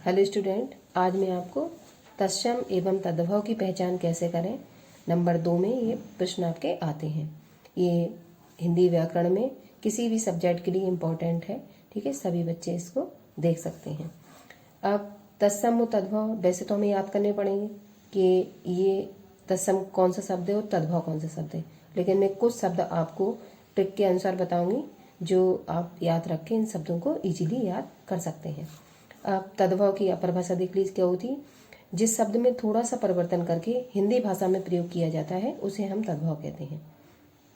Hello student, आज मैं आपको तत्सम एवं तद्भव की पहचान कैसे करें नंबर 2 में ये प्रश्न आपके आते हैं। ये हिंदी व्याकरण में किसी भी सब्जेक्ट के लिए इम्पोर्टेंट है। ठीक है, सभी बच्चे इसको देख सकते हैं। अब तत्सम और तद्भव वैसे तो हमें याद करने पड़ेंगे कि ये तत्सम कौन सा शब्द है और तद्भव कौन सा शब्द है, लेकिन मैं कुछ शब्द आपको ट्रिक के अनुसार बताऊंगी जो आप याद रख के इन शब्दों को इजीली याद कर सकते हैं। अब तद्भव की परिभाषा देख लीजिए क्या होती है। जिस शब्द में थोड़ा सा परिवर्तन करके हिंदी भाषा में प्रयोग किया जाता है उसे हम तद्भव कहते हैं।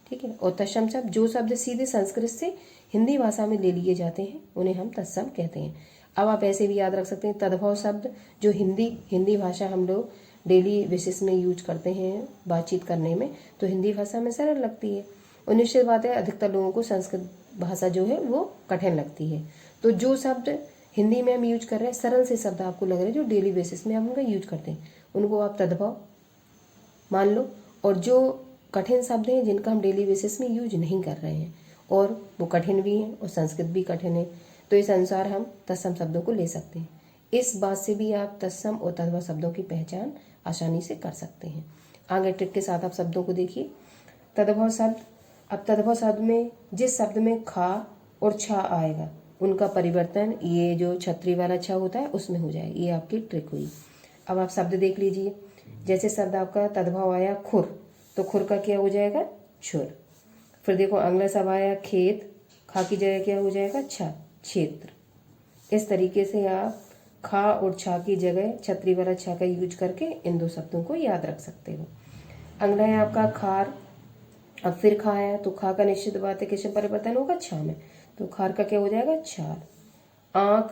ठीक है, और तत्सम शब्द जो शब्द सीधे संस्कृत से हिंदी भाषा में ले लिए जाते हैं उन्हें हम तत्सम कहते हैं। अब आप ऐसे भी याद रख सकते हैं तद्भव शब्द जो हिंदी भाषा हम लोग डेली बेसिस में यूज करते हैं बातचीत करने में, तो हिंदी भाषा में सरल लगती है। और निश्चित बात है अधिकतर लोगों को संस्कृत भाषा जो है वो कठिन लगती है। तो जो शब्द हिंदी में हम यूज कर रहे हैं, सरल से शब्द आपको लग रहे हैं जो डेली बेसिस में हम उनका यूज करते हैं, उनको आप तद्भव मान लो। और जो कठिन शब्द हैं जिनका हम डेली बेसिस में यूज नहीं कर रहे हैं और वो कठिन भी हैं और संस्कृत भी कठिन है, तो इस अनुसार हम तत्सम शब्दों को ले सकते हैं। इस बात से भी आप तत्सम और तद्भव शब्दों की पहचान आसानी से कर सकते हैं। आगे ट्रिक के साथ आप शब्दों को देखिए। तद्भव शब्द, अब तद्भव शब्द में जिस शब्द में खा और छा आएगा उनका परिवर्तन ये जो छतरी वाला छा होता है उसमें हो जाए, ये आपकी ट्रिक हुई। अब आप शब्द देख लीजिए। जैसे शब्द आपका तद्भव आया खुर, तो खुर का क्या हो जाएगा छुर। फिर देखो अगला शब्द आया खेत, खा की जगह क्या हो जाएगा छा, क्षेत्र। इस तरीके से आप खा और छा की जगह छतरी वाला छा का यूज करके इन दो शब्दों को याद रख सकते हो। अगला है आपका खार। अब फिर खा आया तो खा का निश्चित बात है किसमें परिवर्तन होगा छा में, तो खार का क्या हो जाएगा छार। आंख,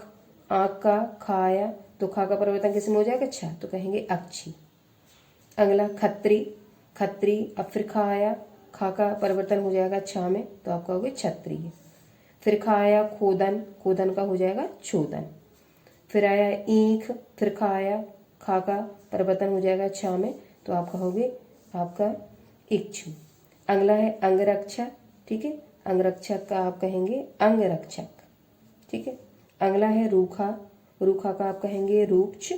आंख का खा आया तो खा का परिवर्तन किसमें हो जाएगा छा, तो कहेंगे अक्षी। अगला खत्री, खत्री अब फिर खा आया, खा का परिवर्तन हो जाएगा छा में तो आप कहोगे क्षत्रिय। फिर खा आया खोदन, खोदन का हो जाएगा छोदन। फिर आया ईख, फिर खा आया, खा का परिवर्तन हो जाएगा छा में तो आप कहोगे आपका इच्छु। अगला है अंगरक्षक। ठीक है, अंगरक्षक का आप कहेंगे अंगरक्षक। ठीक है, अगला है रूखा, रूखा का आप कहेंगे रूक्ष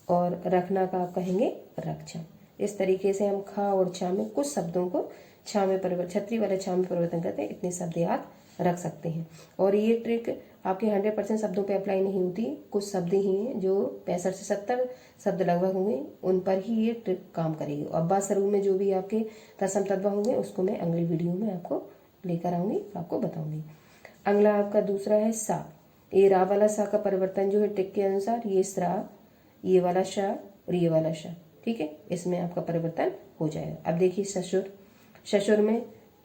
और रखना का आप कहेंगे रक्षा। इस तरीके से हम खा और छा में कुछ शब्दों को छा में परिवर्तन, छतरी वाले छा में परिवर्तन करते हैं। इतने शब्द याद रख सकते हैं। और ये ट्रिक आपके 100% शब्दों पे अप्लाई नहीं होती, कुछ शब्द ही हैं जो 65 से 70 शब्द लगभग होंगे उन पर ही ये ट्रिक काम करेगी। अब बात शुरू में जो भी आपके तत्सम तद्भव होंगे उसको मैं अगली वीडियो में आपको लेकर आऊंगी, आपको बताऊंगी। अगला आपका दूसरा है सा। ये रा वाला सा का परिवर्तन जो है ट्रिक के अनुसार ये स्रा, ये वाला शा और ये वाला शा। ठीक है, इसमें आपका परिवर्तन हो जाएगा। अब देखिए ससुर, ससुर में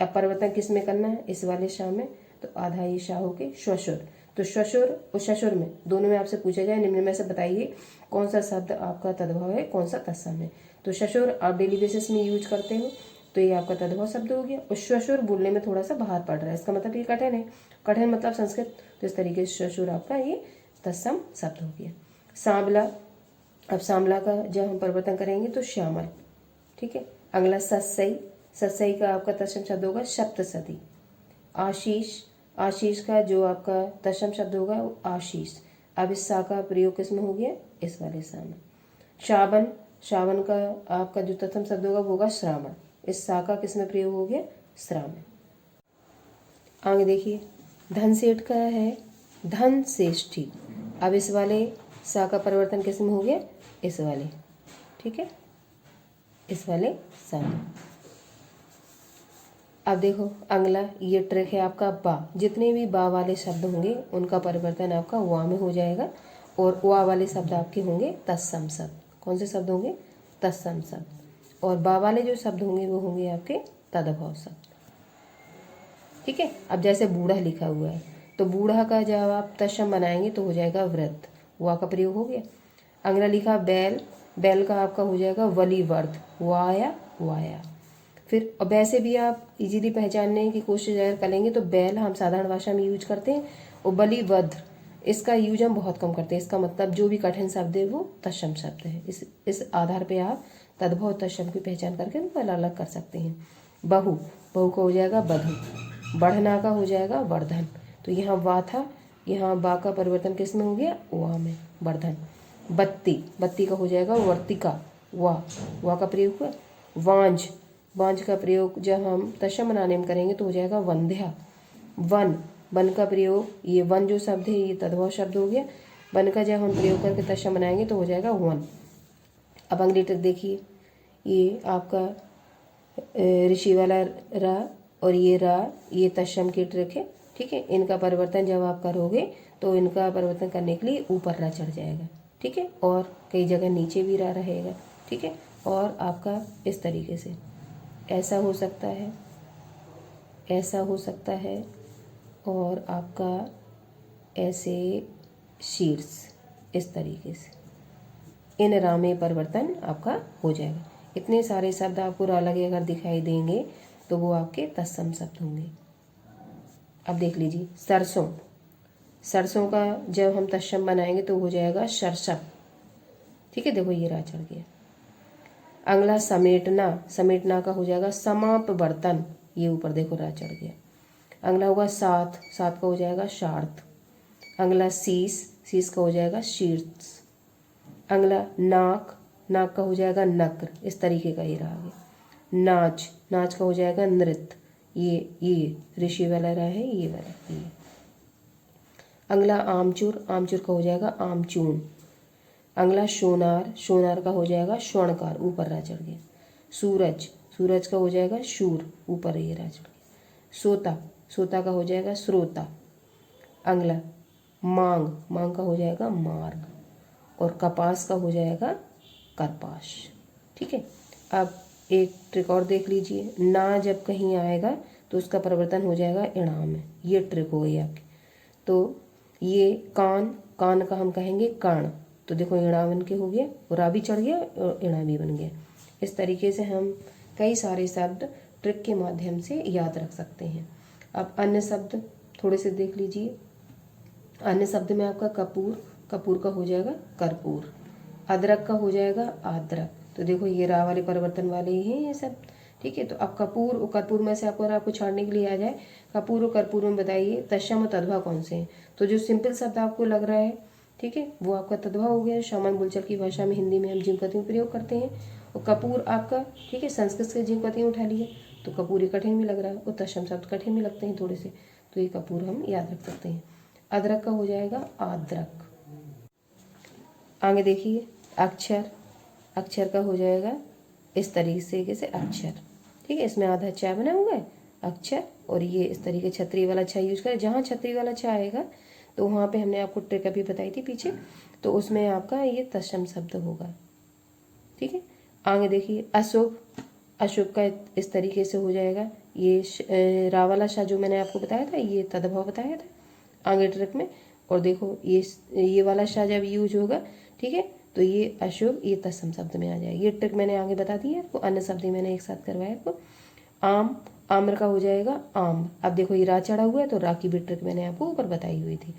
अब परिवर्तन किस में करना है, इस वाले शाह में, तो आधा ये शाह होके श्वशुर। तो श्वशुर और ससुर में दोनों में आपसे पूछा जाए निम्न में से बताइए कौन सा शब्द आपका तद्भव है कौन सा तत्सम है। तो ससुर आप डेली बेसिस में यूज करते हो तो ये आपका तद्भव शब्द हो गया। और श्वशुर बोलने में थोड़ा सा बाहर पड़ रहा है, इसका मतलब ये कठिन है, कठिन मतलब संस्कृत, तो इस तरीके से ससुर आपका ये तत्सम शब्द हो गया। सांवला, अब सांवला का जब हम परिवर्तन करेंगे तो श्यामल। ठीक है, अगला सत्सई, सत्सई का आपका तत्सम शब्द होगा सप्तसती। आशीष, आशीष का जो आपका तत्सम शब्द होगा वो आशीष। अब इस सा का प्रयोग किसमें हो गया, इस वाले सा में। श्रावण, श्रावण का आपका जो तत्सम शब्द होगा वो होगा श्रावण। इस सा का किसमें प्रयोग हो गया, श्रा में। आगे देखिए धन सेठ का है धन श्रेष्ठी। अब इस वाले सा का परिवर्तन किसमें हो गया, इस वाले। ठीक है, इस वाले सा में। अब देखो अगला ये ट्रिक है आपका बा। जितने भी बा वाले शब्द होंगे उनका परिवर्तन आपका वा में हो जाएगा और वा वाले शब्द आपके होंगे तत्सम शब्द। कौन से शब्द होंगे, तत्सम शब्द। और बा वाले जो शब्द होंगे वो होंगे आपके तद्भव शब्द। ठीक है, अब जैसे बूढ़ा लिखा हुआ है तो बूढ़ा का जब आप तत्सम बनाएंगे तो हो जाएगा वृद्ध, वा का प्रयोग हो गया। अगला लिखा बैल, बैल का आपका हो जाएगा वलिवर्ध, वाया वाया। फिर अब वैसे भी आप इजीली पहचानने की कोशिश अगर करेंगे तो बैल हम साधारण भाषा में यूज करते हैं और बलिवद्र इसका यूज हम बहुत कम करते हैं। इसका मतलब जो भी कठिन शब्द है वो तत्सम शब्द है। इस आधार पे आप तद्भव तत्सम की पहचान करके उनको अलग अलग कर सकते हैं। बहु, बहु का हो जाएगा बधु। बढ़ना का हो जाएगा वर्धन। तो यहाँ वा था, यहाँ बा का परिवर्तन किस में हो गया, वा में, वर्धन। बत्ती, बत्ती का हो जाएगा वर्तिका, वाह का प्रयोग हुआ। वांझ, वांझ का प्रयोग जब हम तत्सम बनाने में करेंगे तो हो जाएगा वंध्या। वन, वन का प्रयोग, ये वन जो शब्द है ये तद्भव शब्द हो गया, वन का जब हम प्रयोग करके तत्सम बनाएंगे तो हो जाएगा वन। अब अगली ट्रिक देखिए, ये आपका ऋषि वाला रा और ये रा, ये तत्सम की ट्रिक है, ठीक है। इनका परिवर्तन जब आप करोगे तो इनका परिवर्तन करने के लिए ऊपर रा चढ़ जाएगा, ठीक है, और कई जगह नीचे भी रा रहेगा, ठीक है। और आपका इस तरीके से ऐसा हो सकता है, ऐसा हो सकता है, और आपका ऐसे शीर्ष इस तरीके से इन रा में परिवर्तन आपका हो जाएगा। इतने सारे शब्द आपको रा लगे अगर दिखाई देंगे तो वो आपके तत्सम शब्द होंगे। अब देख लीजिए सरसों, सरसों का जब हम तत्सम बनाएंगे तो हो जाएगा सरसप, ठीक है, देखो ये रा चढ़ गया। अगला समेटना, समेटना का हो जाएगा समाप बर्तन, ये ऊपर देखो रा चढ़ गया। अगला होगा साथ, साथ का हो जाएगा शार्थ। अगला शीश, शीश का हो जाएगा शीर्ष। अगला नाक, नाक का हो जाएगा नक्र, इस तरीके का ये रहा आगे। नाच, नाच का हो जाएगा नृत्य, ये ऋषि वाला रहा है, ये वाला ये। अगला आमचूर, आमचूर का हो जाएगा आमचून। अगला सोनार, सोनार का हो जाएगा स्वर्णकार, ऊपर रा चढ़ गया। सूरज, सूरज का हो जाएगा शूर, ऊपर ये रा चढ़ गया। सोता, सोता का हो जाएगा श्रोता। अगला मांग, मांग का हो जाएगा मार्ग, और कपास का हो जाएगा करपाश, ठीक है। अब एक ट्रिक और देख लीजिए, ना जब कहीं आएगा तो उसका परिवर्तन हो जाएगा इणा में, ये ट्रिक हो गई आपकी। तो ये कान, कान का हम कहेंगे कर्ण, तो देखो इणा बन के हो गया, और रा भी चढ़ गया और इणा भी बन गया। इस तरीके से हम कई सारे शब्द ट्रिक के माध्यम से याद रख सकते हैं। अब अन्य शब्द थोड़े से देख लीजिए। अन्य शब्द में आपका कपूर, कपूर का हो जाएगा कर्पूर। अदरक का हो जाएगा आद्रक, तो देखो ये रा वाले परिवर्तन वाले ही हैं ये सब, ठीक है। तो अब कपूर और कर्पूर में से आपको छाड़ने के लिए आ जाए, कपूर और कर्पूर में बताइए तत्सम और तद्भव कौन से हैं। तो जो सिंपल शब्द आपको लग रहा है, ठीक है, वो आपका तद्भव हो गया, सामान्य बोलचाल की भाषा में हिंदी में हम जिनपति में प्रयोग करते हैं। और कपूर आपका, ठीक है, संस्कृत से जिनपति उठा लिए, तो कपूर ये कठिन भी लग रहा है, और तत्सम शब्द कठिन भी लगते हैं थोड़े से, तो ये कपूर हम याद रख सकते हैं। अदरक का हो जाएगा आद्रक। आगे देखिए अक्षर, अक्षर का हो जाएगा इस तरीके से अक्षर, ठीक है, इसमें आधा चा बना हुआ है अक्षर, और ये इस तरीके छतरी वाला छा यूज करें। जहाँ छतरी वाला छा आएगा तो वहाँ पे हमने आपको ट्रिक अभी बताई थी पीछे, तो उसमें आपका ये तत्सम शब्द होगा, ठीक है। आगे देखिए अशुभ, अशुभ का इस तरीके से हो जाएगा, ये रा वाला शा जो मैंने आपको बताया था ये तद्भव बताया था आगे ट्रिक में। और देखो ये वाला शा जब यूज होगा, ठीक है, तो ये अशुभ ये तत्सम शब्द में आ जाएगा। ये ट्रिक मैंने आगे बता दी है आपको, अन्य शब्द मैंने एक साथ करवाया आपको। आम, आम्र का हो जाएगा आम। अब देखो ये रा चढ़ा हुआ है तो रा की भी ट्रिक मैंने आपको ऊपर बताई हुई थी।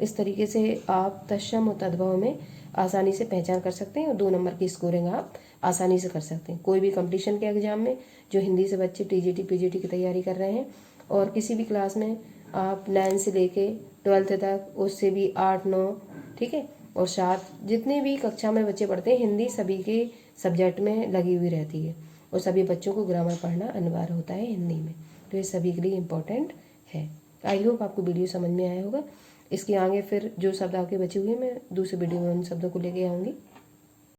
इस तरीके से आप तत्सम और तद्भव में आसानी से पहचान कर सकते हैं, और 2 नंबर की स्कोरिंग आप आसानी से कर सकते हैं। कोई भी कंपटीशन के एग्जाम में जो हिंदी से बच्चे टीजीटी पीजीटी की तैयारी कर रहे हैं, और किसी भी क्लास में आप 9 से लेके 12th तक, उससे भी 8 9, ठीक है, और 7 जितने भी कक्षा में बच्चे पढ़ते हैं, हिंदी सभी के सब्जेक्ट में लगी हुई रहती है, और सभी बच्चों को ग्रामर पढ़ना अनिवार्य होता है हिंदी में, तो ये सभी के लिए इम्पोर्टेंट है। आई होप आपको वीडियो समझ में आया होगा। इसके आगे फिर जो शब्द आपके बचे हुए मैं दूसरे वीडियो में उन शब्दों को लेके आऊँगी।